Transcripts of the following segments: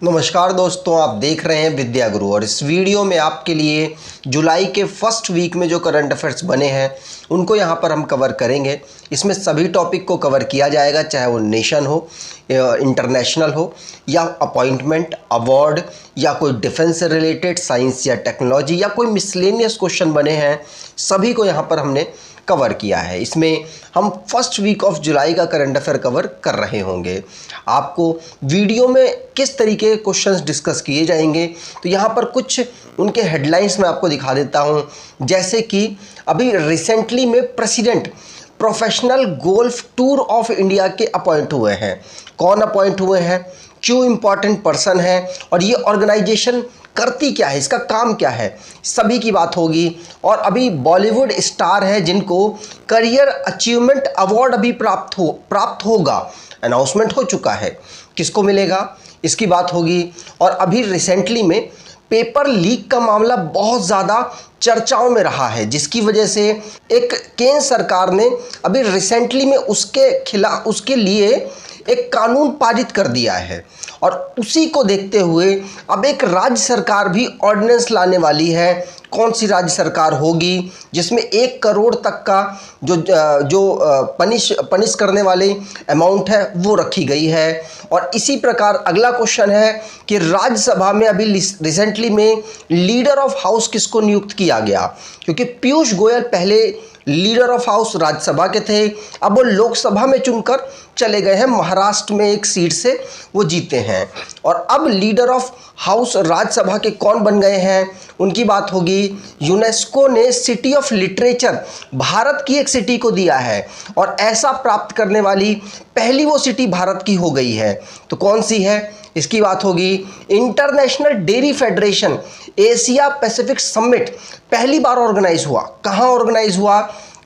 नमस्कार दोस्तों, आप देख रहे हैं विद्या गुरु और इस वीडियो में आपके लिए जुलाई के फर्स्ट वीक में जो करंट अफेयर्स बने हैं उनको यहाँ पर हम कवर करेंगे। इसमें सभी टॉपिक को कवर किया जाएगा, चाहे वो नेशन हो, इंटरनेशनल हो या अपॉइंटमेंट, अवार्ड या कोई डिफेंस से रिलेटेड, साइंस या टेक्नोलॉजी या कोई मिसलेनियस क्वेश्चन बने हैं, सभी को यहाँ पर हमने कवर किया है। इसमें हम फर्स्ट वीक ऑफ जुलाई का करंट अफेयर कवर कर रहे होंगे। आपको वीडियो में किस तरीके के क्वेश्चंस डिस्कस किए जाएंगे, तो यहाँ पर कुछ उनके हेडलाइंस मैं आपको दिखा देता हूँ। जैसे कि अभी रिसेंटली में president professional golf tour of India के अपॉइंट हुए हैं। कौन अपॉइंट हुए हैं, क्यों इम्पॉर्टेंट पर्सन है और ये ऑर्गेनाइजेशन करती क्या है, इसका काम क्या है, सभी की बात होगी। और अभी बॉलीवुड स्टार है जिनको करियर अचीवमेंट अवार्ड अभी प्राप्त होगा, अनाउंसमेंट हो चुका है, किसको मिलेगा इसकी बात होगी। और अभी रिसेंटली में पेपर लीक का मामला बहुत ज़्यादा चर्चाओं में रहा है, जिसकी वजह से एक केंद्र सरकार ने अभी रिसेंटली में उसके लिए एक कानून पारित कर दिया है। और उसी को देखते हुए अब एक राज्य सरकार भी ऑर्डिनेंस लाने वाली है। कौन सी राज्य सरकार होगी जिसमें 1 करोड़ तक का जो पनिश करने वाले अमाउंट है वो रखी गई है। और इसी प्रकार अगला क्वेश्चन है कि राज्यसभा में अभी रिसेंटली में लीडर ऑफ हाउस किसको नियुक्त किया गया, क्योंकि पीयूष गोयल पहले लीडर ऑफ हाउस राज्यसभा के थे, अब वो लोकसभा में चुनकर चले गए हैं, महाराष्ट्र में एक सीट से वो जीते हैं। और अब लीडर ऑफ हाउस राज्यसभा के कौन बन गए हैं उनकी बात होगी। यूनेस्को ने सिटी ऑफ लिटरेचर भारत की एक सिटी को दिया है और ऐसा प्राप्त करने वाली पहली वो सिटी भारत की हो गई है। तो कौन सी है इसकी बात होगी। International dairy federation Asia Pacific summit पहली बार ऑर्गेनाइज हुआ, कहाँ ऑर्गेनाइज हुआ,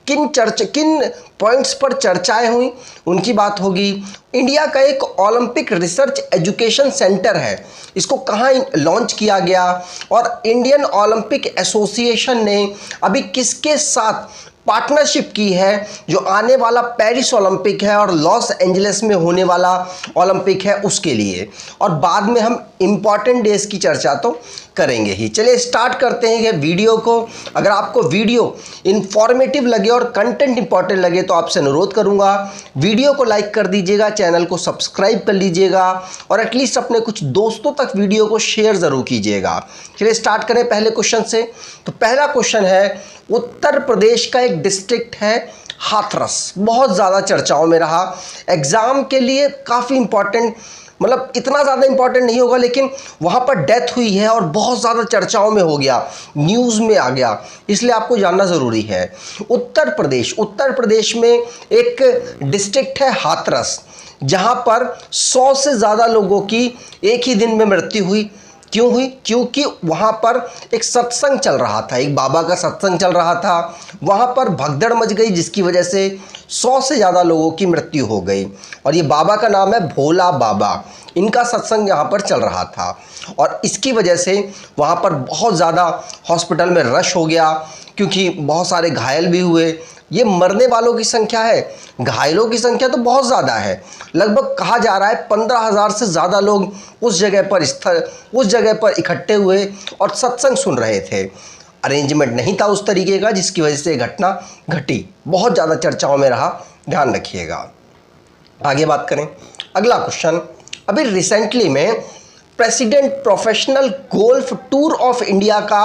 किन पॉइंट्स पर चर्चाएं हुई उनकी बात होगी। इंडिया का एक ओलंपिक रिसर्च एजुकेशन सेंटर है, इसको कहाँ लॉन्च किया गया। और इंडियन ओलंपिक एसोसिएशन ने अभी किसके साथ पार्टनरशिप की है, जो आने वाला पेरिस ओलंपिक है और लॉस एंजलिस में होने वाला ओलंपिक है उसके लिए। और बाद में हम इम्पॉर्टेंट डेज की चर्चा तो करेंगे ही। चलिए स्टार्ट करते हैं ये वीडियो को। अगर आपको वीडियो इन्फॉर्मेटिव लगे और कंटेंट इंपॉर्टेंट लगे तो आपसे अनुरोध करूंगा वीडियो को लाइक कर दीजिएगा, चैनल को सब्सक्राइब कर लीजिएगा और एटलीस्ट अपने कुछ दोस्तों तक वीडियो को शेयर ज़रूर कीजिएगा। चलिए स्टार्ट करें पहले क्वेश्चन से। तो पहला क्वेश्चन है, उत्तर प्रदेश का एक डिस्ट्रिक्ट है हाथरस, बहुत ज़्यादा चर्चाओं में रहा, एग्ज़ाम के लिए काफ़ी इंपॉर्टेंट, मतलब इतना ज़्यादा इंपॉर्टेंट नहीं होगा लेकिन वहाँ पर डेथ हुई है और बहुत ज़्यादा चर्चाओं में हो गया, न्यूज़ में आ गया, इसलिए आपको जानना ज़रूरी है। उत्तर प्रदेश में एक डिस्ट्रिक्ट है हाथरस, जहाँ पर 100 से ज़्यादा लोगों की एक ही दिन में मृत्यु हुई। क्यों हुई? क्योंकि वहाँ पर एक सत्संग चल रहा था, एक बाबा का सत्संग चल रहा था, वहाँ पर भगदड़ मच गई जिसकी वजह से 100 से ज़्यादा लोगों की मृत्यु हो गई। और ये बाबा का नाम है भोला बाबा, इनका सत्संग यहाँ पर चल रहा था और इसकी वजह से वहाँ पर बहुत ज़्यादा हॉस्पिटल में रश हो गया, क्योंकि बहुत सारे घायल भी हुए। ये मरने वालों की संख्या है, घायलों की संख्या तो बहुत ज़्यादा है। लगभग कहा जा रहा है 15,000 से ज़्यादा लोग उस जगह पर इकट्ठे हुए और सत्संग सुन रहे थे। अरेंजमेंट नहीं था उस तरीके का जिसकी वजह से घटना घटी, बहुत ज़्यादा चर्चाओं में रहा, ध्यान रखिएगा। आगे बात करें, अगला क्वेश्चन, अभी रिसेंटली में president professional golf tour of India का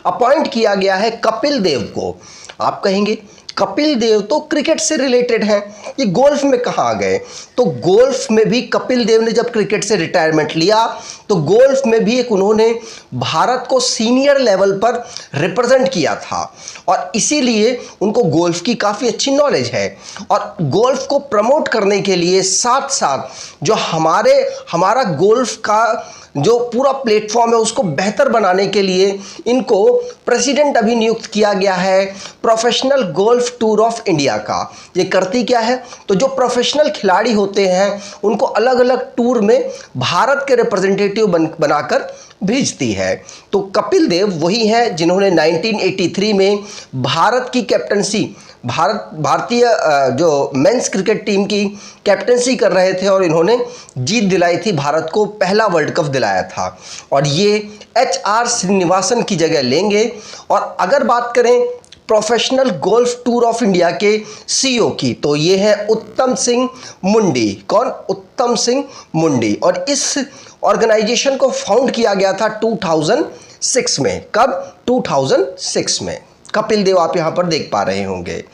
अपॉइंट किया गया है कपिल देव को। आप कहेंगे कपिल देव तो क्रिकेट से रिलेटेड है, ये गोल्फ में कहाँ आ गए? तो गोल्फ में भी कपिल देव ने जब क्रिकेट से रिटायरमेंट लिया तो गोल्फ में भी एक उन्होंने भारत को सीनियर लेवल पर रिप्रेजेंट किया था और इसीलिए उनको गोल्फ की काफ़ी अच्छी नॉलेज है। और गोल्फ को प्रमोट करने के लिए साथ साथ जो हमारा गोल्फ का जो पूरा प्लेटफॉर्म है उसको बेहतर बनाने के लिए इनको प्रेसिडेंट अभी नियुक्त किया गया है professional golf tour of India का। ये करती क्या है? तो जो प्रोफेशनल खिलाड़ी होते हैं उनको अलग अलग टूर में भारत के रिप्रेजेंटेटिव बनाकर भेजती है। तो कपिल देव वही हैं जिन्होंने 1983 में भारत की कैप्टनसी, भारतीय जो मेंस क्रिकेट टीम की कैप्टनसी कर रहे थे और इन्होंने जीत दिलाई थी, भारत को पहला वर्ल्ड कप दिलाया था। और ये HR श्रीनिवासन की जगह लेंगे। और अगर बात करें professional golf tour of India के CEO की, तो ये है उत्तम सिंह मुंडी। कौन? उत्तम सिंह मुंडी। और इस ऑर्गेनाइजेशन को फाउंड किया गया था 2006 में। कब? 2006 में। कपिल देव आप यहां पर देख पा रहे होंगे।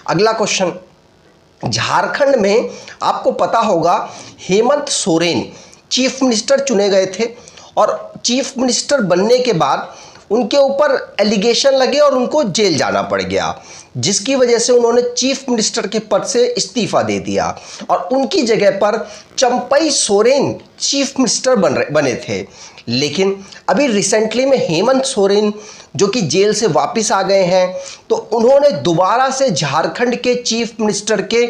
अगला क्वेश्चन, झारखंड में आपको पता होगा हेमंत सोरेन चीफ मिनिस्टर चुने गए थे और चीफ मिनिस्टर बनने के बाद उनके ऊपर एलिगेशन लगे और उनको जेल जाना पड़ गया, जिसकी वजह से उन्होंने चीफ मिनिस्टर के पद से इस्तीफा दे दिया और उनकी जगह पर चंपई सोरेन चीफ मिनिस्टर बने थे। लेकिन अभी रिसेंटली में हेमंत सोरेन जो कि जेल से वापस आ गए हैं, तो उन्होंने दोबारा से झारखंड के चीफ मिनिस्टर के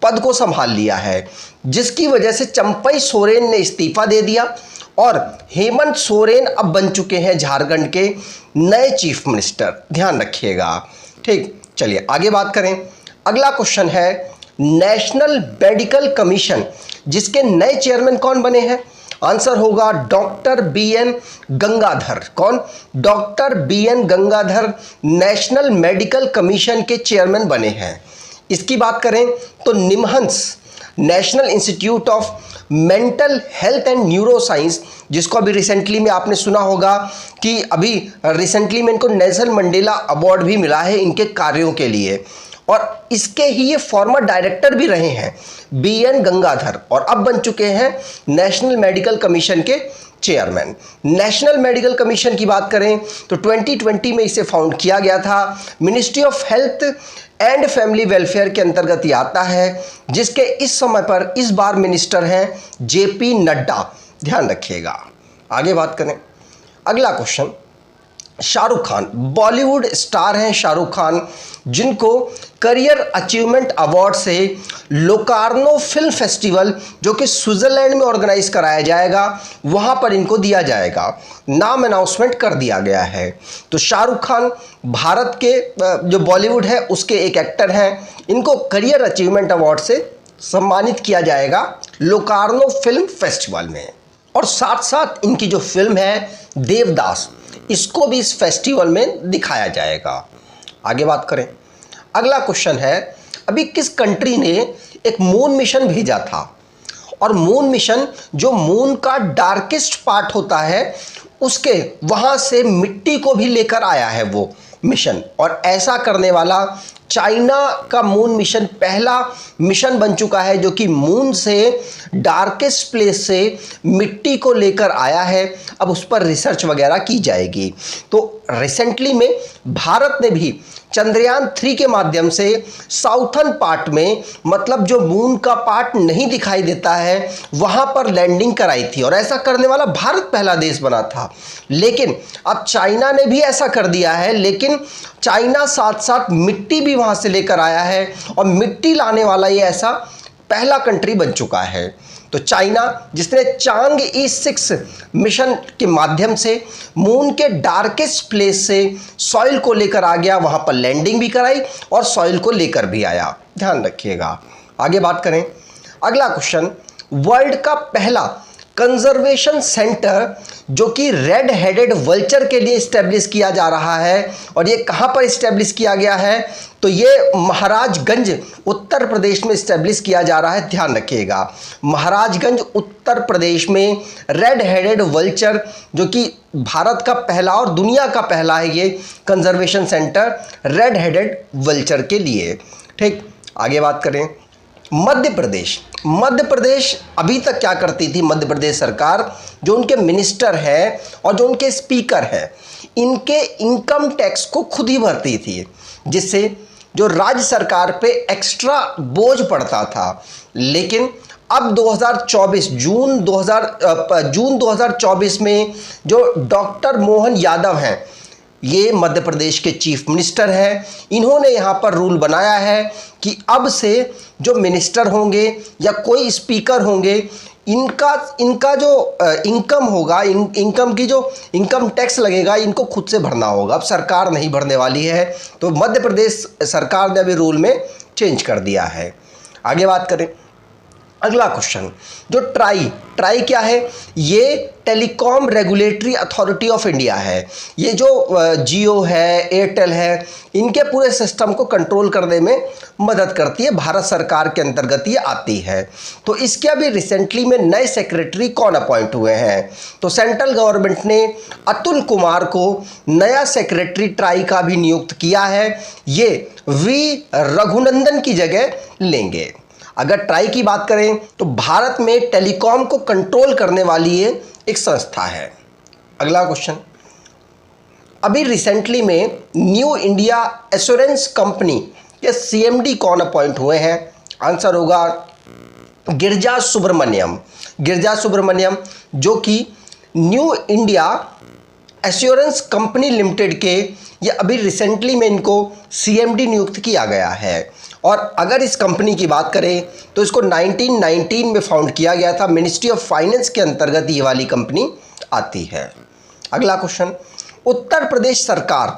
पद को संभाल लिया है, जिसकी वजह से चंपई सोरेन ने इस्तीफा दे दिया और हेमंत सोरेन अब बन चुके हैं झारखंड के नए चीफ मिनिस्टर। ध्यान रखिएगा। ठीक, चलिए आगे बात करें। अगला क्वेश्चन है नेशनल मेडिकल कमीशन, जिसके नए चेयरमैन कौन बने हैं? आंसर होगा डॉक्टर BN गंगाधर। कौन? Doctor BN Gangadhar national medical commission के चेयरमैन बने हैं। इसकी बात करें तो NIMHANS national institute of mental health and neuroscience, जिसको अभी रिसेंटली में आपने सुना होगा कि अभी रिसेंटली में इनको नेल्सन मंडेला अवार्ड भी मिला है इनके कार्यों के लिए, और इसके ही ये फॉर्मर डायरेक्टर भी रहे हैं BN गंगाधर, और अब बन चुके हैं नेशनल मेडिकल कमीशन के चेयरमैन। नेशनल मेडिकल कमीशन की बात करें तो 2020 में इसे फाउंड किया गया था। Ministry of health and family welfare के अंतर्गत ये आता है, जिसके इस समय पर इस बार मिनिस्टर हैं JP नड्डा। ध्यान रखिएगा। आगे बात करें। अगला क्वेश्चन, शाहरुख खान बॉलीवुड स्टार हैं शाहरुख खान, जिनको करियर अचीवमेंट अवार्ड से लोकार्नो फिल्म फेस्टिवल जो कि स्विट्जरलैंड में ऑर्गेनाइज कराया जाएगा, वहां पर इनको दिया जाएगा। नाम अनाउंसमेंट कर दिया गया है। तो शाहरुख खान भारत के जो बॉलीवुड है उसके एक एक्टर हैं, इनको करियर अचीवमेंट अवार्ड से सम्मानित किया जाएगा लोकार्नो फिल्म फेस्टिवल में। और साथ साथ इनकी जो फिल्म है देवदास, इसको भी इस फेस्टिवल में दिखाया जाएगा। आगे बात करें। अगला क्वेश्चन है, अभी किस कंट्री ने एक मून मिशन भेजा था? और मून मिशन जो मून का डार्केस्ट पार्ट होता है उसके वहां से मिट्टी को भी लेकर आया है वो मिशन, और ऐसा करने वाला चाइना का मून मिशन पहला मिशन बन चुका है जो कि मून से डार्केस्ट प्लेस से मिट्टी को लेकर आया है। अब उस पर रिसर्च वगैरह की जाएगी। तो रिसेंटली में भारत ने भी चंद्रयान 3 के माध्यम से साउथर्न पार्ट में, मतलब जो मून का पार्ट नहीं दिखाई देता है, वहां पर लैंडिंग कराई थी, और ऐसा करने वाला भारत पहला देश बना था। लेकिन अब चाइना ने भी ऐसा कर दिया है, लेकिन चाइना साथ साथ मिट्टी भी वहां से लेकर आया है, और मिट्टी लाने वाला ये ऐसा पहला कंट्री बन चुका है। तो चाइना जिसने चांगई 6 मिशन के माध्यम से मून के डार्केस्ट प्लेस से सॉइल को लेकर आ गया, वहां पर लैंडिंग भी कराई और सॉइल को लेकर भी आया। ध्यान रखिएगा। आगे बात करें। अगला क्वेश्चन, वर्ल्ड का पहला कंजर्वेशन सेंटर जो कि रेड हेडेड वल्चर के लिए इस्टेब्लिश किया जा रहा है, और ये कहां पर इस्टेब्लिश किया गया है? तो ये महाराजगंज उत्तर प्रदेश में इस्टेब्लिश किया जा रहा है। ध्यान रखिएगा, महाराजगंज उत्तर प्रदेश में रेड हेडेड वल्चर जो कि भारत का पहला और दुनिया का पहला है ये conservation centre red headed vulture के लिए। ठीक, आगे बात करें। मध्य प्रदेश अभी तक क्या करती थी? मध्य प्रदेश सरकार, जो उनके मिनिस्टर हैं और जो उनके स्पीकर हैं, इनके इनकम टैक्स को खुद ही भरती थी, जिससे जो राज्य सरकार पे एक्स्ट्रा बोझ पड़ता था। लेकिन अब 2024 जून 2024 में जो डॉक्टर मोहन यादव हैं, ये मध्य प्रदेश के चीफ मिनिस्टर हैं, इन्होंने यहाँ पर रूल बनाया है कि अब से जो मिनिस्टर होंगे या कोई स्पीकर होंगे, इनका इनका जो इनकम होगा, इनकम की जो इनकम टैक्स लगेगा, इनको खुद से भरना होगा। अब सरकार नहीं भरने वाली है, तो मध्य प्रदेश सरकार ने अभी रूल में चेंज कर दिया है। आगे बात करें, अगला क्वेश्चन, जो ट्राई क्या है? ये telecom regulatory authority of India है। ये जो जियो है, एयरटेल है, इनके पूरे सिस्टम को कंट्रोल करने में मदद करती है, भारत सरकार के अंतर्गत ये आती है। तो इसके अभी रिसेंटली में नए सेक्रेटरी कौन अपॉइंट हुए हैं? तो सेंट्रल गवर्नमेंट ने अतुल कुमार को नया सेक्रेटरी ट्राई का भी नियुक्त किया है। ये वी रघुनंदन की जगह लेंगे। अगर ट्राई की बात करें तो भारत में टेलीकॉम को कंट्रोल करने वाली ये एक संस्था है। अगला क्वेश्चन, अभी रिसेंटली में न्यू इंडिया एश्योरेंस कंपनी के सीएमडी कौन अपॉइंट हुए हैं? आंसर होगा गिरिजा सुब्रमण्यम। गिरिजा सुब्रमण्यम जो कि new India assurance company limited के ये अभी रिसेंटली में इनको सीएमडी नियुक्त किया गया है। और अगर इस कंपनी की बात करें तो इसको 1919 में फाउंड किया गया था। मिनिस्ट्री ऑफ फाइनेंस के अंतर्गत ये वाली कंपनी आती है। अगला क्वेश्चन, उत्तर प्रदेश सरकार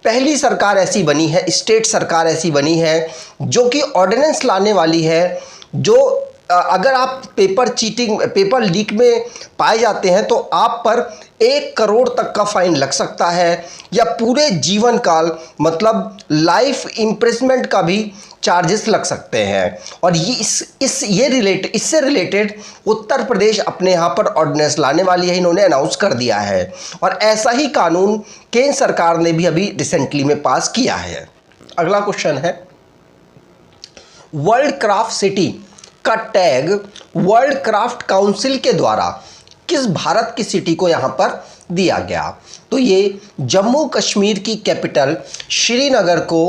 पहली सरकार ऐसी बनी है, स्टेट सरकार ऐसी बनी है जो कि ऑर्डिनेंस लाने वाली है, जो अगर आप पेपर लीक में पाए जाते हैं तो आप पर 1 करोड़ तक का फाइन लग सकता है, या पूरे जीवन काल मतलब लाइफ इम्प्रिजमेंट का भी चार्जेस लग सकते हैं। और ये इससे रिलेटेड उत्तर प्रदेश अपने यहाँ पर ऑर्डिनेंस लाने वाली है, इन्होंने अनाउंस कर दिया है। और ऐसा ही कानून केंद्र सरकार ने भी अभी रिसेंटली में पास किया है। अगला क्वेश्चन है, वर्ल्ड क्राफ्ट सिटी का टैग वर्ल्ड क्राफ्ट काउंसिल के द्वारा किस भारत की सिटी को यहां पर दिया गया? तो ये जम्मू कश्मीर की कैपिटल श्रीनगर को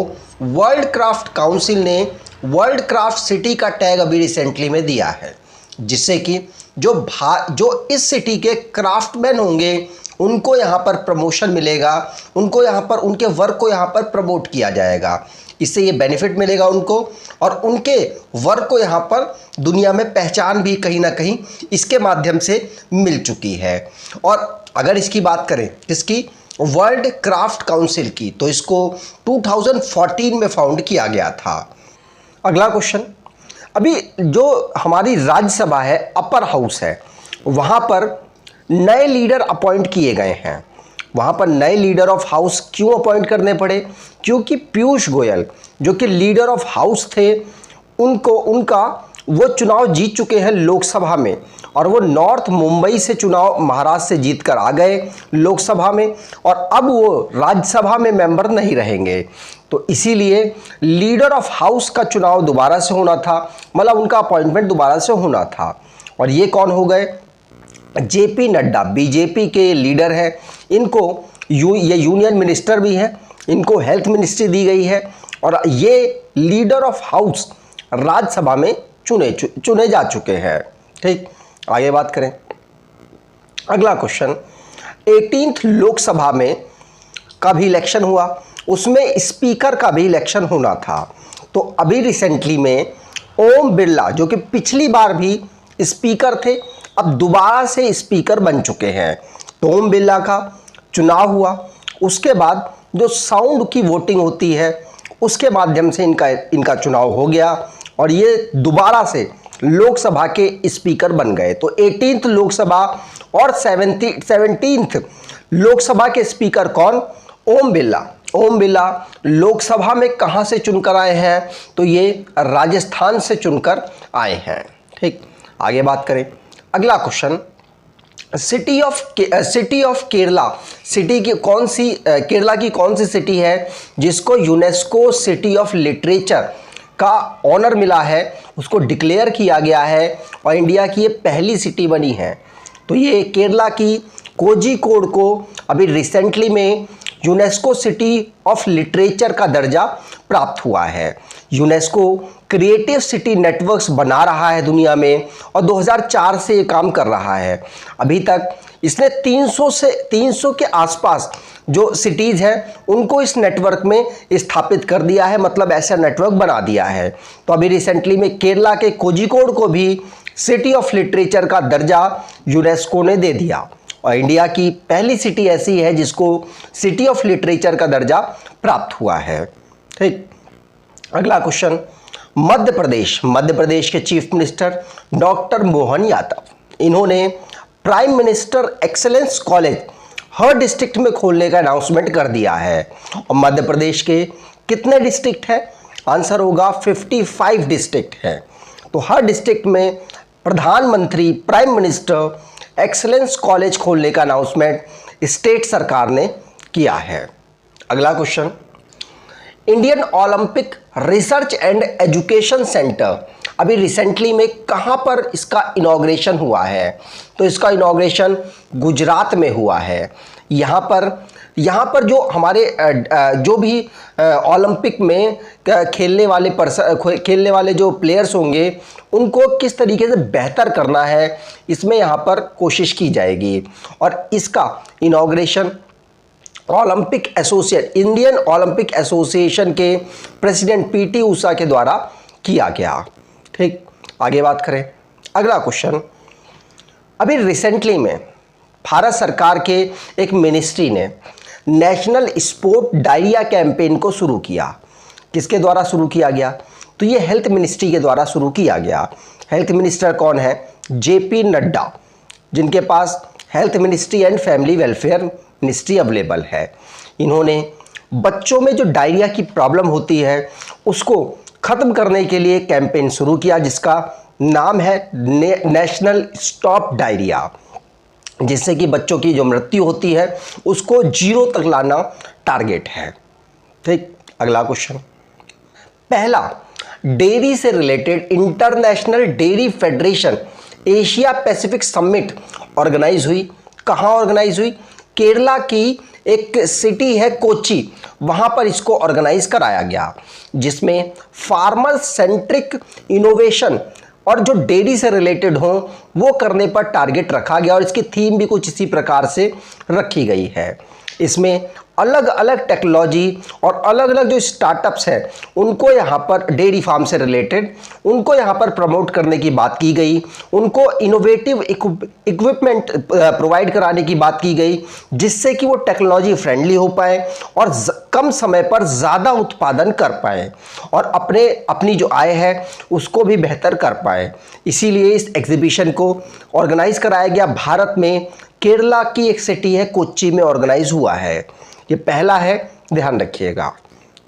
वर्ल्ड क्राफ्ट काउंसिल ने वर्ल्ड क्राफ्ट सिटी का टैग अभी रिसेंटली में दिया है, जिससे कि जो इस सिटी के क्राफ्टमैन होंगे उनको यहाँ पर प्रमोशन मिलेगा, उनको यहाँ पर उनके वर्क को यहाँ पर प्रमोट किया जाएगा। इससे ये बेनिफिट मिलेगा उनको, और उनके वर्क को यहाँ पर दुनिया में पहचान भी कहीं ना कहीं इसके माध्यम से मिल चुकी है। और अगर इसकी बात करें किसकी, वर्ल्ड क्राफ्ट काउंसिल की, तो इसको 2014 में फाउंड किया गया था। अगला क्वेश्चन, अभी जो हमारी राज्यसभा है, अपर हाउस है, वहाँ पर नए लीडर अपॉइंट किए गए हैं। वहाँ पर नए लीडर ऑफ हाउस क्यों अपॉइंट करने पड़े? क्योंकि पीयूष गोयल जो कि लीडर ऑफ हाउस थे, उनका वो चुनाव जीत चुके हैं लोकसभा में, और वो नॉर्थ मुंबई से चुनाव महाराष्ट्र से जीत कर आ गए लोकसभा में, और अब वो राज्यसभा में मेंबर नहीं रहेंगे। तो इसीलिए लीडर ऑफ हाउस का चुनाव दोबारा से होना था, मतलब उनका अपॉइंटमेंट दोबारा से होना था। और ये कौन हो गए? जेपी नड्डा, बीजेपी के लीडर हैं। इनको ये यूनियन मिनिस्टर भी है, इनको हेल्थ मिनिस्ट्री दी गई है, और ये लीडर ऑफ हाउस राज्यसभा में चुने जा चुके हैं। ठीक, आगे बात करें। अगला क्वेश्चन, 18th लोकसभा में का भी इलेक्शन हुआ, उसमें स्पीकर का भी इलेक्शन होना था। तो अभी रिसेंटली में ओम बिरला जो कि पिछली बार भी स्पीकर थे, अब दोबारा से स्पीकर बन चुके हैं। तो ओम बिरला का चुनाव हुआ, उसके बाद जो साउंड की वोटिंग होती है उसके माध्यम से इनका चुनाव हो गया, और ये दोबारा से लोकसभा के स्पीकर बन गए। तो 18th लोकसभा और 17th लोकसभा के स्पीकर कौन? ओम बिरला। ओम बिरला लोकसभा में कहाँ से चुनकर आए हैं? तो ये राजस्थान से चुनकर आए हैं। ठीक, आगे बात करें। अगला question, city of Kerala, Kerala की कौन सी सिटी है जिसको यूनेस्को सिटी ऑफ लिटरेचर का ऑनर मिला है, उसको डिक्लेयर किया गया है, और इंडिया की ये पहली सिटी बनी है? तो ये केरला की कोझिकोड को अभी रिसेंटली में यूनेस्को सिटी ऑफ लिटरेचर का दर्जा प्राप्त हुआ है। यूनेस्को क्रिएटिव सिटी नेटवर्क्स बना रहा है दुनिया में, और 2004 से ये काम कर रहा है। अभी तक इसने 300 के आसपास जो सिटीज़ हैं उनको इस नेटवर्क में स्थापित कर दिया है, मतलब ऐसा नेटवर्क बना दिया है। तो अभी रिसेंटली में केरला के कोझिकोड को भी सिटी ऑफ लिटरेचर का दर्जा यूनेस्को ने दे दिया और इंडिया की पहली सिटी ऐसी है जिसको सिटी ऑफ लिटरेचर का दर्जा प्राप्त हुआ है। ठीक, अगला क्वेश्चन, मध्य प्रदेश के chief minister doctor Mohan Yadav, इन्होंने प्राइम मिनिस्टर एक्सेलेंस कॉलेज हर डिस्ट्रिक्ट में खोलने का अनाउंसमेंट कर दिया है। और मध्य प्रदेश के कितने डिस्ट्रिक्ट हैं? आंसर होगा 55 डिस्ट्रिक्ट हैं। तो हर डिस्ट्रिक्ट में प्रधानमंत्री प्राइम मिनिस्टर एक्सेलेंस कॉलेज खोलने का अनाउंसमेंट स्टेट सरकार ने किया है। अगला question, Indian Olympic research and education centre अभी रिसेंटली में कहां पर इसका इनॉग्रेशन हुआ है? तो इसका इनॉग्रेशन गुजरात में हुआ है। यहाँ पर जो हमारे जो भी ओलंपिक में खेलने वाले जो प्लेयर्स होंगे उनको किस तरीके से बेहतर करना है, इसमें यहाँ पर कोशिश की जाएगी। और इसका इनॉग्रेशन इंडियन ओलंपिक एसोसिएशन के प्रेसिडेंट पीटी उषा के द्वारा किया गया। ठीक, आगे बात करें। अगला क्वेश्चन, अभी रिसेंटली में भारत सरकार के एक मिनिस्ट्री ने नेशनल स्पोर्ट डायरिया कैंपेन को शुरू किया। किसके द्वारा शुरू किया गया? तो ये हेल्थ मिनिस्ट्री के द्वारा शुरू किया गया। हेल्थ मिनिस्टर कौन है? जेपी नड्डा, जिनके पास health ministry and family welfare ministry available है। इन्होंने बच्चों में जो डायरिया की प्रॉब्लम होती है उसको ख़त्म करने के लिए कैंपेन शुरू किया जिसका नाम है नेशनल स्टॉप डायरिया, जिससे कि बच्चों की जो मृत्यु होती है उसको 0 तक लाना टारगेट है। ठीक, अगला क्वेश्चन, पहला डेयरी से related international dairy federation Asia Pacific summit organise हुई। कहाँ ऑर्गेनाइज हुई? केरला की एक सिटी है कोच्चि, वहाँ पर इसको ऑर्गेनाइज कराया गया, जिसमें फार्मर सेंट्रिक इनोवेशन और जो डेयरी से रिलेटेड हो वो करने पर टारगेट रखा गया। और इसकी थीम भी कुछ इसी प्रकार से रखी गई है। इसमें अलग अलग टेक्नोलॉजी और अलग अलग जो स्टार्टअप्स हैं उनको यहाँ पर डेयरी फार्म से रिलेटेड उनको यहाँ पर प्रमोट करने की बात की गई, उनको इनोवेटिव इक्विपमेंट प्रोवाइड कराने की बात की गई, जिससे कि वो टेक्नोलॉजी फ्रेंडली हो पाए और कम समय पर ज़्यादा उत्पादन कर पाए और अपनी जो आय है उसको भी बेहतर कर पाए। इसीलिए इस एग्जीबिशन को ऑर्गेनाइज कराया गया। भारत में केरला की एक सिटी है कोच्चि में ऑर्गेनाइज हुआ है। ये पहला है, ध्यान रखिएगा।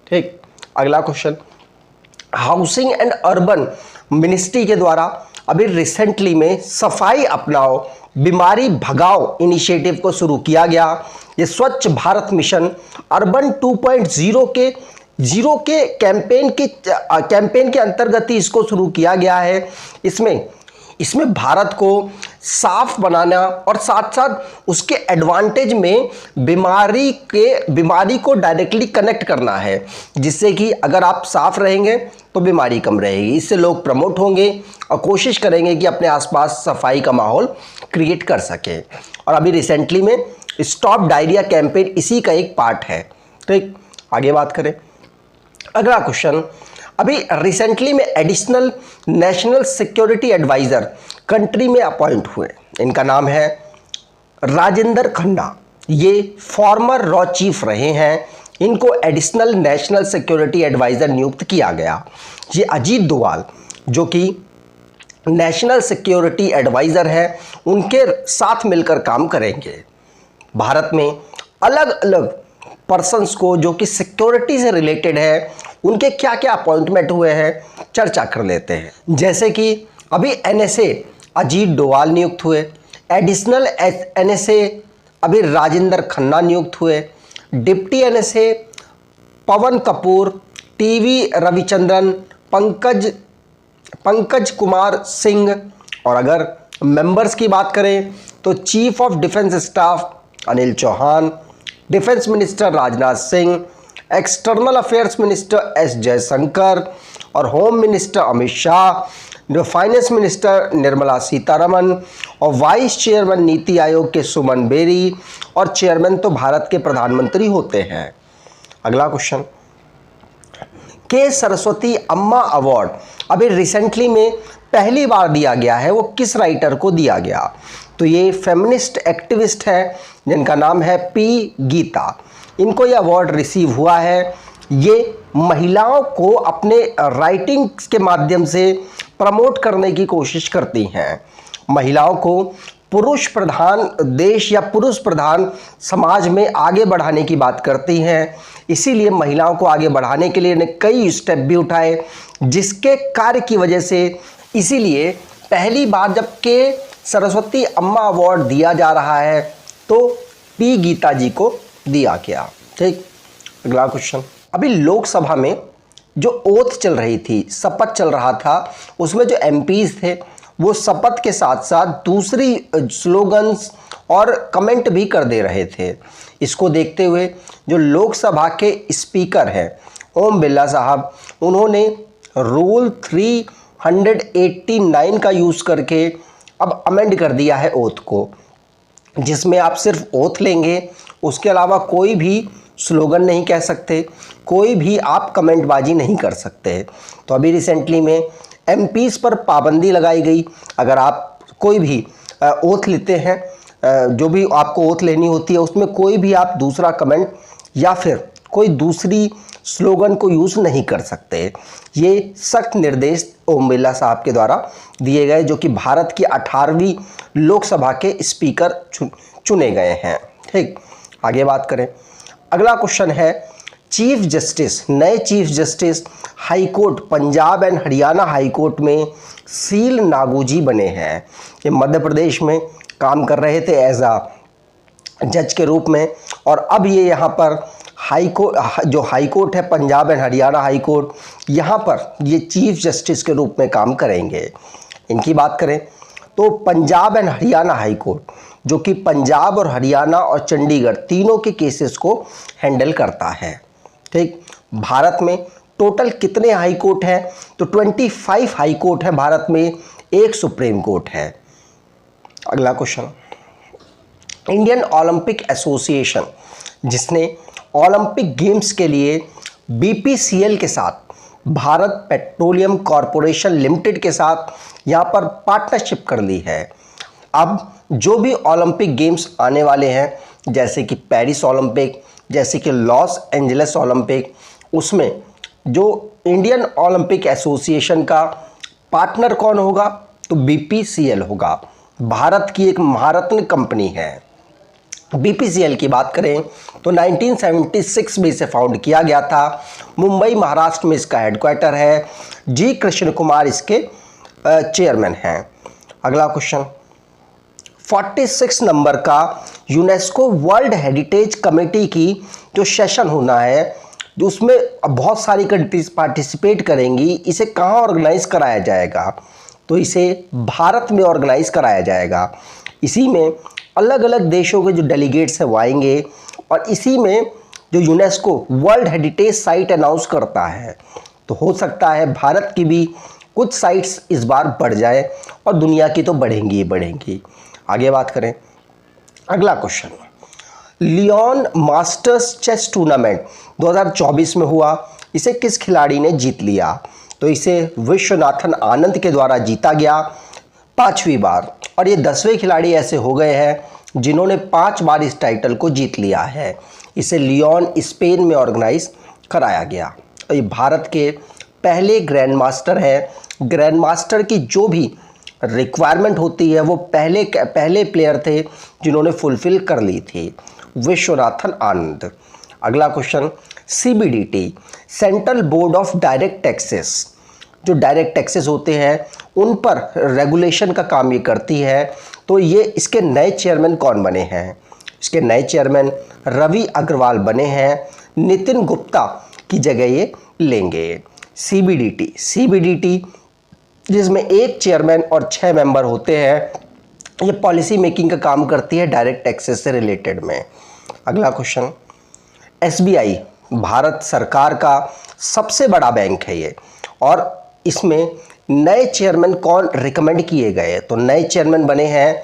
ठीक, अगला question, housing and urban ministry के द्वारा अभी रिसेंटली में सफाई अपनाओ बीमारी भगाओ इनिशिएटिव को शुरू किया गया। ये स्वच्छ भारत मिशन अर्बन 2.0 के कैंपेन के अंतर्गत ही इसको शुरू किया गया है। इसमें भारत को साफ बनाना और साथ साथ उसके एडवांटेज में बीमारी को डायरेक्टली कनेक्ट करना है, जिससे कि अगर आप साफ रहेंगे तो बीमारी कम रहेगी। इससे लोग प्रमोट होंगे और कोशिश करेंगे कि अपने आसपास सफाई का माहौल क्रिएट कर सके। और अभी रिसेंटली में स्टॉप डायरिया कैंपेन इसी का एक पार्ट है। ठीक, आगे बात करें। अगला क्वेश्चन, अभी रिसेंटली में additional national security adviser country में अपॉइंट हुए। इनका नाम है राजेंद्र खन्ना। ये फॉर्मर रॉ चीफ रहे हैं। इनको एडिशनल नेशनल सिक्योरिटी एडवाइज़र नियुक्त किया गया। ये अजीत डोवाल जो कि नेशनल सिक्योरिटी एडवाइज़र है उनके साथ मिलकर काम करेंगे। भारत में अलग अलग पर्सन्स को जो कि सिक्योरिटी से रिलेटेड है उनके क्या क्या अपॉइंटमेंट हुए हैं चर्चा कर लेते हैं। जैसे कि अभी एनएसए अजीत डोवाल नियुक्त हुए, एडिशनल एनएसए अभी राजेंद्र खन्ना नियुक्त हुए, deputy NSA Pavan Kapoor, TV Ravichandran, Pankaj Kumar Singh. और अगर मेंबर्स की बात करें तो chief of defence staff Anil Chauhan, defence minister Rajnath Singh, external affairs minister S Jaishankar और home minister Amit Shah, finance minister Nirmala Sitharaman और वाइस चेयरमैन नीति आयोग के सुमन बेरी और चेयरमैन तो भारत के प्रधानमंत्री होते हैं। अगला क्वेश्चन, के सरस्वती अम्मा अवार्ड अभी रिसेंटली में पहली बार दिया गया है वो किस राइटर को दिया गया? तो ये फेमिनिस्ट एक्टिविस्ट है जिनका नाम है पी गीता। इनको ये अवार्ड रिसीव हुआ है। ये महिलाओं को अपने राइटिंग्स के माध्यम से प्रमोट करने की कोशिश करती हैं। महिलाओं को पुरुष प्रधान देश या पुरुष प्रधान समाज में आगे बढ़ाने की बात करती हैं। इसीलिए महिलाओं को आगे बढ़ाने के लिए इन्हें कई स्टेप भी उठाए, जिसके कार्य की वजह से इसीलिए पहली बार जब के सरस्वती अम्मा अवार्ड दिया जा रहा है तो पी गीता जी को दिया गया। ठीक, अगला क्वेश्चन। अभी लोकसभा में जो ओथ चल रही थी, शपथ चल रहा था, उसमें जो एमपीज थे वो शपथ के साथ साथ दूसरी स्लोगन्स और कमेंट भी कर दे रहे थे। इसको देखते हुए जो लोकसभा के स्पीकर हैं ओम बिरला साहब, उन्होंने रूल 389 का यूज़ करके अब अमेंड कर दिया है ओथ को, जिसमें आप सिर्फ ओथ लेंगे, उसके अलावा कोई भी स्लोगन नहीं कह सकते, कोई भी आप कमेंटबाजी नहीं कर सकते। तो अभी रिसेंटली में एमपीज़ पर पाबंदी लगाई गई। अगर आप कोई भी ओथ लेते हैं, जो भी आपको ओथ लेनी होती है, उसमें कोई भी आप दूसरा कमेंट या फिर कोई दूसरी स्लोगन को यूज़ नहीं कर सकते। ये सख्त निर्देश ओम बिरला साहब के द्वारा दिए गए, जो कि भारत की 18वीं लोकसभा के स्पीकर चुने गए हैं। ठीक, आगे बात करें। अगला क्वेश्चन है, चीफ जस्टिस, नए chief justice high court Punjab and Haryana high court में सील नागू बने हैं। ये मध्य प्रदेश में काम कर रहे थे एज अ जज के रूप में, और अब ये यहाँ पर हाई कोर्ट, जो हाई कोर्ट है Punjab and Haryana high court, यहाँ पर ये चीफ जस्टिस के रूप में काम करेंगे। इनकी बात करें तो Punjab and Haryana high court, जो कि पंजाब और हरियाणा और चंडीगढ़ तीनों के केसेस को हैंडल करता है। ठीक, भारत में टोटल कितने हाई कोर्ट हैं? तो 25 हाई कोर्ट है भारत में, एक सुप्रीम कोर्ट है। अगला क्वेश्चन, इंडियन ओलंपिक एसोसिएशन, जिसने ओलंपिक गेम्स के लिए बीपीसीएल के साथ, भारत पेट्रोलियम कॉरपोरेशन लिमिटेड के साथ यहाँ पर पार्टनरशिप कर ली है। अब जो भी ओलंपिक गेम्स आने वाले हैं, जैसे कि पेरिस ओलंपिक, जैसे कि लॉस एंजलिस ओलंपिक, उसमें जो इंडियन ओलंपिक एसोसिएशन का पार्टनर कौन होगा? तो बीपीसीएल होगा। भारत की एक महारत्न कंपनी है। बीपीसीएल की बात करें तो 1976 में इसे फाउंड किया गया था। मुंबई महाराष्ट्र में इसका हेडक्वार्टर है। जी कृष्ण कुमार इसके चेयरमैन हैं। अगला क्वेश्चन, 46 नंबर का यूनेस्को वर्ल्ड हेरिटेज कमेटी की जो सेशन होना है, जो उसमें बहुत सारी कंट्रीज पार्टिसिपेट करेंगी, इसे कहाँ ऑर्गेनाइज कराया जाएगा? तो इसे भारत में ऑर्गेनाइज कराया जाएगा। इसी में अलग अलग देशों के जो डेलीगेट्स हैं वो आएंगे, और इसी में जो UNESCO world heritage site announce करता है, तो हो सकता है भारत की भी कुछ साइट्स इस बार बढ़ जाए, और दुनिया की तो बढ़ेंगी ही बढ़ेंगी। आगे बात करें। अगला question, Leon Masters chess tournament 2024 में हुआ, इसे किस खिलाड़ी ने जीत लिया? तो इसे विश्वनाथन आनंद के द्वारा जीता गया 5वीं बार, और ये 10वें खिलाड़ी ऐसे हो गए हैं जिन्होंने 5 बार इस टाइटल को जीत लिया है। इसे लियोन स्पेन में ऑर्गेनाइज कराया गया। ये भारत के पहले ग्रैंड मास्टर हैं। ग्रैंड मास्टर की जो भी रिक्वायरमेंट होती है वो पहले प्लेयर थे जिन्होंने फुलफिल कर ली थी, विश्वनाथन आनंद। अगला question, CBDT, central board of direct taxes, जो डायरेक्ट टैक्सेस होते हैं उन पर रेगुलेशन का काम ये करती है। तो ये इसके नए चेयरमैन कौन बने हैं? इसके नए चेयरमैन रवि अग्रवाल बने हैं। नितिन गुप्ता की जगह ये लेंगे। सीबीडीटी जिसमें एक चेयरमैन और 6 मेंबर होते हैं, ये पॉलिसी मेकिंग का काम करती है डायरेक्ट टैक्सेस से रिलेटेड में। अगला क्वेश्चन, एसबीआई भारत सरकार का सबसे बड़ा बैंक है ये, और इसमें नए चेयरमैन कौन रिकमेंड किए गए? तो नए चेयरमैन बने हैं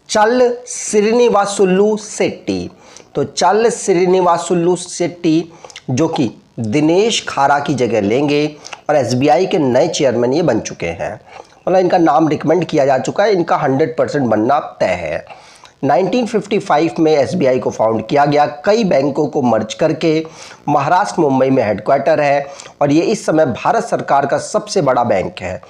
चल श्रीनिवासुलु शेट्टी। तो चल श्रीनिवासुलु शेट्टी जो कि दिनेश खारा की जगह लेंगे, और एसबीआई के नए चेयरमैन ये बन चुके हैं। मतलब इनका नाम रिकमेंड किया जा चुका है, इनका 100% बनना तय है। 1955 में एसबीआई को फाउंड किया गया, कई बैंकों को मर्ज करके महाराष्ट्र मुंबई में हेडक्वार्टर है और ये इस समय भारत सरकार का सबसे बड़ा बैंक है।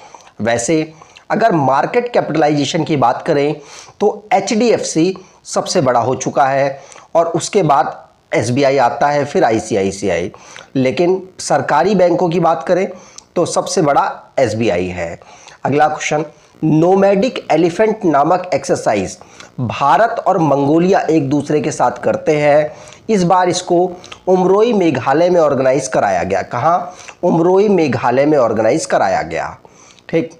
वैसे अगर मार्केट कैपिटलाइजेशन की बात करें तो एचडीएफसी सबसे बड़ा हो चुका है और उसके बाद एसबीआई आता है, फिर आईसीआईसीआई। लेकिन सरकारी बैंकों की बात करें तो सबसे बड़ा एसबीआई है। अगला क्वेश्चन, नोमैडिक एलिफेंट नामक एक्सरसाइज भारत और मंगोलिया एक दूसरे के साथ करते हैं। इस बार इसको उमरोई मेघालय में ऑर्गेनाइज कराया गया। कहाँ? उमरोई मेघालय में ऑर्गेनाइज कराया गया। ठीक।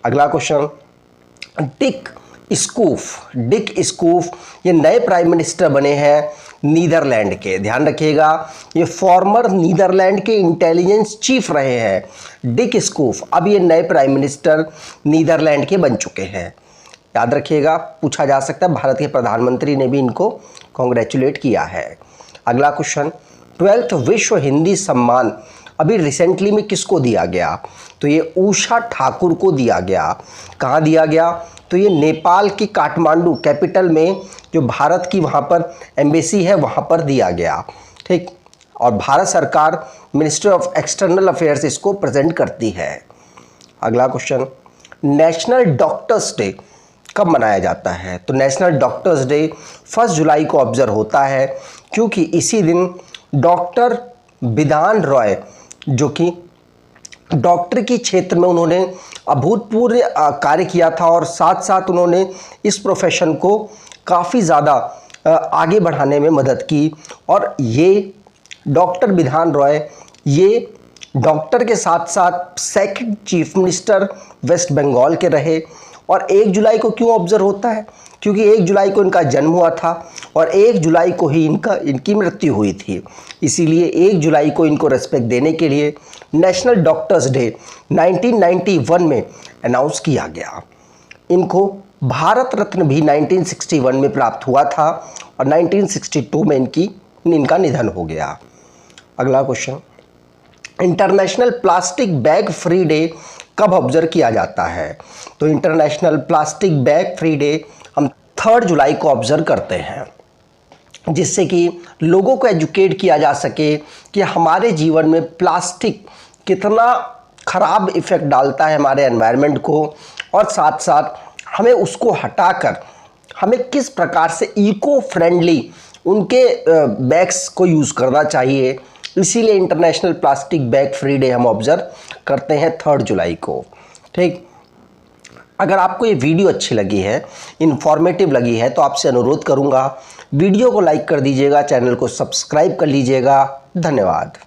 अगला क्वेश्चन, डिक स्कूफ ये नए प्राइम मिनिस्टर बने हैं नीदरलैंड के। ध्यान रखिएगा, ये फॉर्मर नीदरलैंड के इंटेलिजेंस चीफ रहे हैं डिक स्कूफ, अब ये नए प्राइम मिनिस्टर नीदरलैंड के बन चुके हैं। याद रखिएगा, पूछा जा सकता है, भारत के प्रधानमंत्री ने भी इनको कॉन्ग्रेचुलेट किया है। अगला क्वेश्चन, 12th विश्व हिंदी सम्मान अभी रिसेंटली में किसको दिया गया? तो ये उषा ठाकुर को दिया गया। कहाँ दिया गया? तो ये नेपाल की काठमांडू कैपिटल में, जो भारत की वहाँ पर एम्बेसी है, वहाँ पर दिया गया। ठीक। और भारत सरकार मिनिस्ट्री ऑफ एक्सटर्नल अफेयर्स इसको प्रेजेंट करती है। अगला क्वेश्चन, नेशनल डॉक्टर्स डे कब मनाया जाता है? तो नेशनल डॉक्टर्स डे 1 जुलाई को ऑब्जर्व होता है, क्योंकि इसी दिन डॉक्टर बिधान रॉय, जो कि डॉक्टर के क्षेत्र में उन्होंने अभूतपूर्व कार्य किया था और साथ साथ उन्होंने इस प्रोफेशन को काफ़ी ज़्यादा आगे बढ़ाने में मदद की। और ये डॉक्टर बिधान रॉय ये डॉक्टर के साथ साथ second chief minister West Bengal के रहे। और 1 जुलाई को क्यों ऑब्जर्व होता है? क्योंकि 1 जुलाई को इनका जन्म हुआ था और 1 जुलाई को ही इनकी मृत्यु हुई थी। इसीलिए 1 जुलाई को इनको रेस्पेक्ट देने के लिए नेशनल डॉक्टर्स डे 1991 में अनाउंस किया गया। इनको भारत रत्न भी 1961 में प्राप्त हुआ था और 1962 में इनका निधन हो गया। अगला question, international plastic bag free day कब ऑब्जर्व किया जाता है? तो international plastic bag free day हम 3 जुलाई को ऑब्जर्व करते हैं, जिससे कि लोगों को एजुकेट किया जा सके कि हमारे जीवन में प्लास्टिक कितना ख़राब इफ़ेक्ट डालता है हमारे एनवायरनमेंट को, और साथ साथ हमें उसको हटाकर हमें किस प्रकार से इको फ्रेंडली उनके बैग्स को यूज़ करना चाहिए। इसीलिए international plastic bag free day हम ऑब्जर्व करते हैं 3 जुलाई को। ठीक। अगर आपको ये वीडियो अच्छी लगी है, इन्फॉर्मेटिव लगी है, तो आपसे अनुरोध करूँगा वीडियो को लाइक कर दीजिएगा, चैनल को सब्सक्राइब कर लीजिएगा। धन्यवाद।